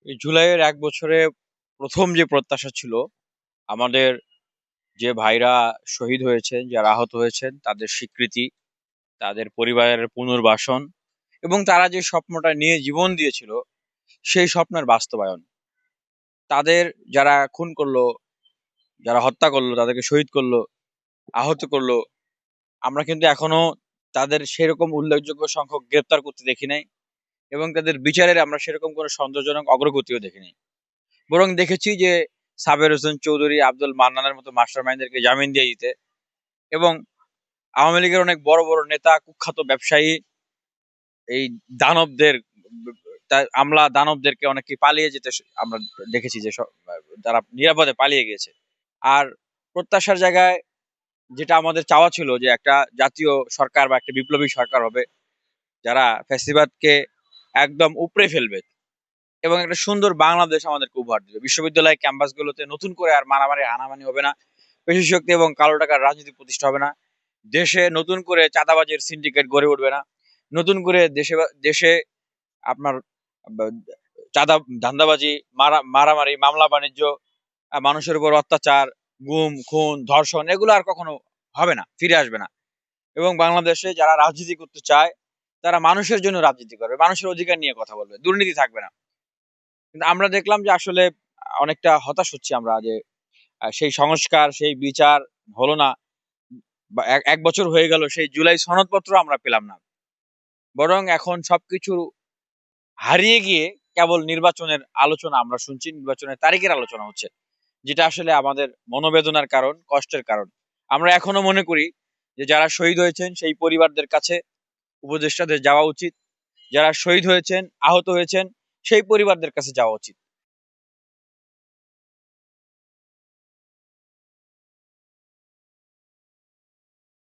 এই জুলাইয়ের ১ বছরে ১ম যে প্রত্যাশা ছিল, আমাদের যে ভাইরা শহীদ হয়েছেন, যারা আহত হয়েছেন তাদের স্বীকৃতি, তাদের পরিবারের পুনর্বাসন এবং তারা যে স্বপ্নটা নিয়ে জীবন দিয়েছিল, সেই স্বপ্নের বাস্তবায়ন। তাদের যারা খুন করলো, যারা হত্যা করলো, তাদেরকে শহীদ করলো, আহত করলো, আমরা কিন্তু এখনো তাদের সেরকম উল্লেখযোগ্য সংখ্যক গ্রেপ্তার করতে দেখি নাই এবং তাদের বিচারের আমরা সেরকম কোনো সন্তোষজনক অগ্রগতিও দেখি নাই। বরং দেখেছি যে সাবের হোসেন চৌধুরী, আব্দুল মান্নানের মতো মাস্টারমাইন্ডদেরকে জামিন দিয়ে দিতে এবং আওয়ামী লীগের অনেক বড় বড় নেতা, কুখ্যাত ব্যবসায়ী, এই দানবদের আমলা দানবদেরকে অনেকে পালিয়ে যেতে আমরা দেখেছি যে তারা নিরাপদে পালিয়ে গিয়েছে। আর প্রত্যাশার জায়গায় যেটা আমাদের চাওয়া ছিল যে একটা জাতীয় সরকার বা একটা বিপ্লবী সরকার হবে, যারা ফ্যাসিবাদকে একদম উপড়ে ফেলবে এবং একটা সুন্দর বাংলাদেশ আমাদেরকে উপহার দিবে। বিশ্ববিদ্যালয় ক্যাম্পাসগুলোতে নতুন করে আর মারামারি হানাহানি হবে না। পেশি শক্তি এবং কালো টাকার রাজনীতি প্রতিষ্ঠা হবে না। দেশে নতুন করে চাঁদাবাজির সিন্ডিকেট গড়ে উঠবে না। নতুন করে দেশে আপনার বা চাঁদা ধান্দাবাজি, মারামারি, মামলা বাণিজ্য, মানুষের উপর অত্যাচার, গুম, খুন, ধর্ষণ এগুলো আর কখনো হবে না, ফিরে আসবে না। এবং বাংলাদেশে যারা রাজনীতি করতে চায়, তারা মানুষের জন্য রাজনীতি করবে। মানুষের অধিকার নিয়ে কথা বলবে। দুর্নীতি থাকবে না। কিন্তু আমরা দেখলাম যে আসলে অনেকটা হতাশ হচ্ছি আমরা যে সেই সংস্কার, সেই বিচার হলো না। বা ১ বছর হয়ে গেল সেই জুলাই সনদপত্র আমরা পেলাম না। বরং এখন সবকিছু হারিয়ে গিয়ে কেবল নির্বাচনের আলোচনা আমরা শুনছি, নির্বাচনের তারিখের আলোচনা হচ্ছে। যেটা আসলে আমাদের মনোবেদনার কারণ, কষ্টের কারণ। আমরা এখনো মনে করি যে যারা শহীদ হয়েছেন সেই পরিবারদের কাছে উপদেষ্টাদের যাওয়া উচিত। যারা শহীদ হয়েছেন, আহত হয়েছেন সেই পরিবারদের কাছে যাওয়া উচিত।